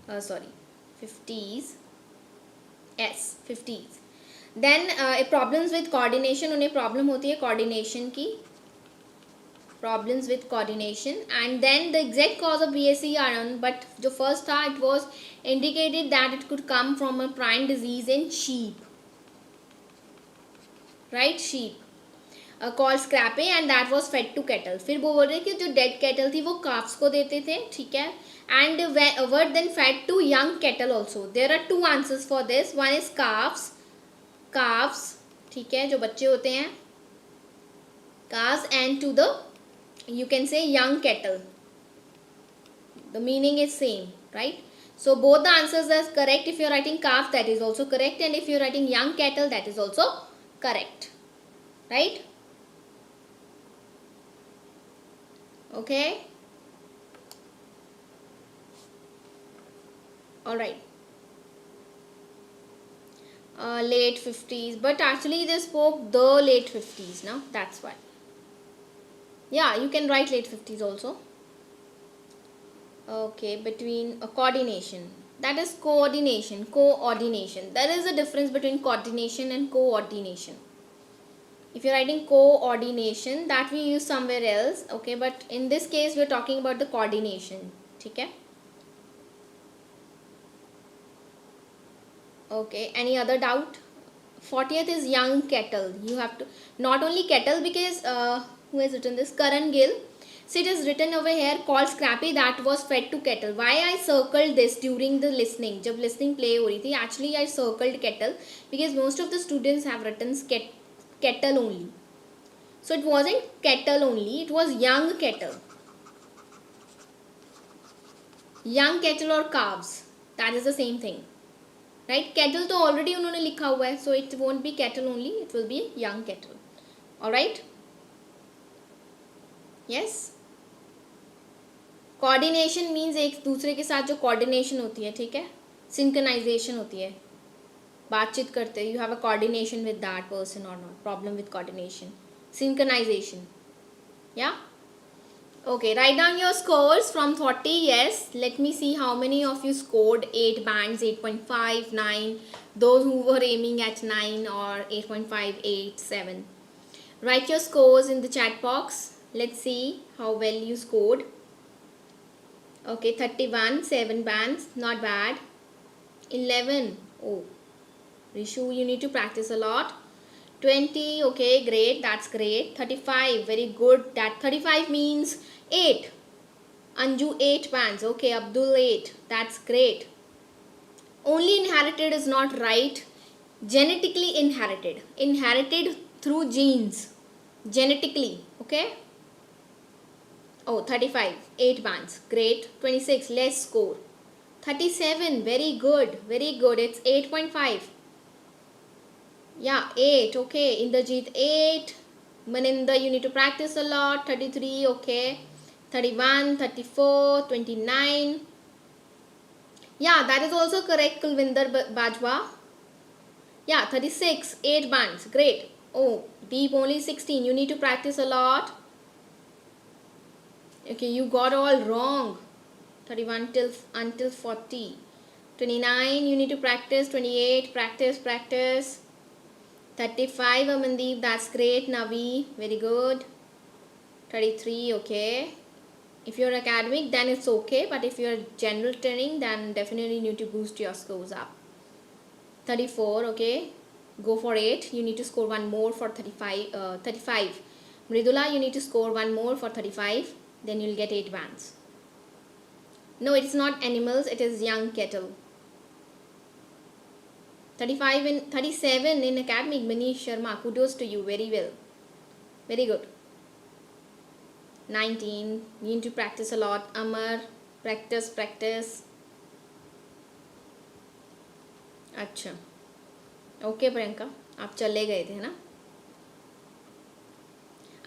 50s. Yes, 50s. Then problems with coordination. उन्हें problem होती है coordination की. Problems with coordination. And then the exact cause of BSE are unknown. But the first था, it was indicated that it could come from a prion disease in sheep. Right, sheep. Called scrapie, and that was fed to cattle. फिर वो बोल रहे कि जो dead cattle थी वो calves को देते थे, ठीक है, and were then fed to young cattle also. There are two answers for this. One is calves, ठीक है, जो बच्चे होते हैं, calves, and to the, you can say, young cattle. The meaning is same, right? So both the answers are correct. If you are writing calf, that is also correct, and if you are writing young cattle, that is also correct, right? Okay. All right. Late 50s, but actually they spoke the late 50s now. That's why. Yeah, you can write late 50s also. Okay, between coordination. That is coordination. There is a difference between coordination and coordination. If you're writing coordination, that we use somewhere else, okay, but in this case we're talking about the coordination, okay? Okay, any other doubt? 40th is young cattle. You have to, not only cattle, because who has written this? Karan Gill. So it is written over here called scrapie, that was fed to cattle. Why I circled this during the listening? जब listening play हो रही थी, actually I circled cattle because most of the students have written cattle only. So it wasn't cattle only, it was young cattle. Young cattle or calves, that is the same thing, right? Cattle तो already उन्होंने लिखा हुआ है, so it won't be cattle only, it will be young cattle. Alright? Yes? Coordination means एक दूसरे के साथ जो coordination होती है, ठीक है? Synchronization होती है, बातचीत करते, you have a coordination with that person or not. Problem with coordination. Synchronization. Yeah. Okay, write down your scores from 40. Yes, let me see how many of you scored 8 bands, 8.5, 9. Those who were aiming at 9 or 8.5, 8, 7. Write your scores in the chat box. Let's see how well you scored. Okay, 31, 7 bands, not bad. 11, oh, Rishu, you need to practice a lot. 20, okay, great, that's great. 35, very good. That 35 means 8. Anju, 8 bands. Okay, Abdul, 8. That's great. Only inherited is not right. Genetically inherited. Inherited through genes. Genetically. Okay. Oh, 35. 8 bands. Great. 26. Less score. 37. Very good. Very good. It's 8.5. Yeah, 8. Okay. Indrajit, 8. Maninda, you need to practice a lot. 33. Okay. 31, 34, 29. Yeah, that is also correct, Kulvinder Bajwa. Yeah, 36, 8 bands. Great. Oh, deep only 16. You need to practice a lot. Okay, you got all wrong. 31 until 40. 29, you need to practice. 28, practice. 35, Amandeep, that's great. Navi, very good. 33, okay. If you're academic, then it's okay, but if you're general training, then definitely need to boost your scores up. 34, okay. Go for 8. You need to score one more for 35. 35. Mridula, you need to score one more for 35. Then you'll get 8 bands. No, it's not animals. It is young cattle. 35 and 37 in academic. Manish Sharma, kudos to you. Very well. Very good. 19. You need to practice a lot. Amar, practice. अच्छा, okay Priyanka, आप चले गए थे ना.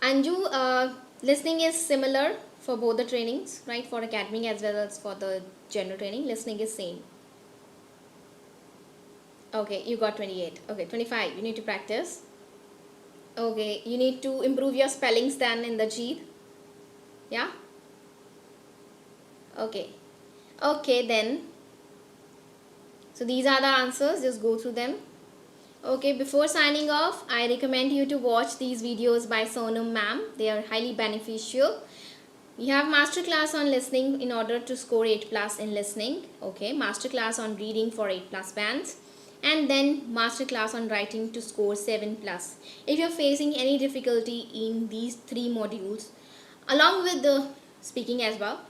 Anju, listening is similar for both the trainings, right? For academic as well as for the general training, listening is same. Okay, you got 28. Okay, 25. You need to practice. Okay, you need to improve your spellings then in the Jeet. Yeah. Okay. Okay then. So these are the answers. Just go through them. Okay, before signing off, I recommend you to watch these videos by Sonam ma'am. They are highly beneficial. We have masterclass on listening in order to score 8+ in listening. Okay, masterclass on reading for 8+ bands. And then masterclass on writing to score 7+. If you're facing any difficulty in these 3 modules, along with the speaking as well,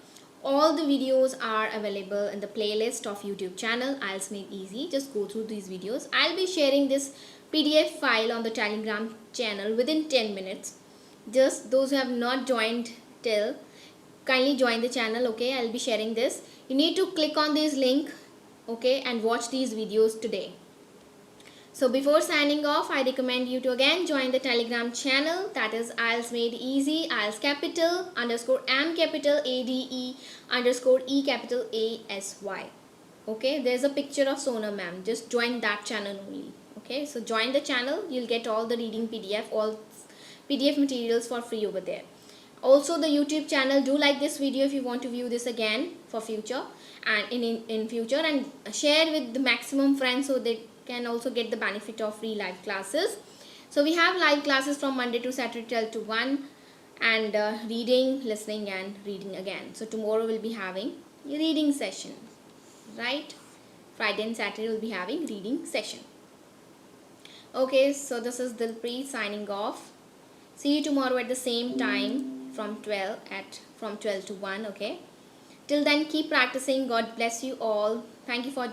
all the videos are available in the playlist of YouTube channel IELTS Made Easy. Just go through these videos. I'll be sharing this PDF file on the Telegram channel within 10 minutes. Just those who have not joined till, kindly join the channel. Okay, I'll be sharing this. You need to click on this link, okay, and watch these videos today. So before signing off, I recommend you to again join the Telegram channel, that is IELTS Made Easy, IELTS capital _M capital ADE _E capital ASY. Okay, there's a picture of Sonam ma'am. Just join that channel only. Okay, so join the channel. You'll get all the reading PDF, all PDF materials for free over there. Also the YouTube channel, do like this video if you want to view this again for future and in future, and share with the maximum friends so they can also get the benefit of free live classes. So we have live classes from Monday to Saturday 12 to 1, and reading, listening and reading again. So tomorrow we'll be having a reading session, right? Friday and Saturday we'll be having reading session. Okay, so this is Dilpreet signing off. See you tomorrow at the same time from 12 to 1. Okay, till then keep practicing. God bless you all. Thank you for joining.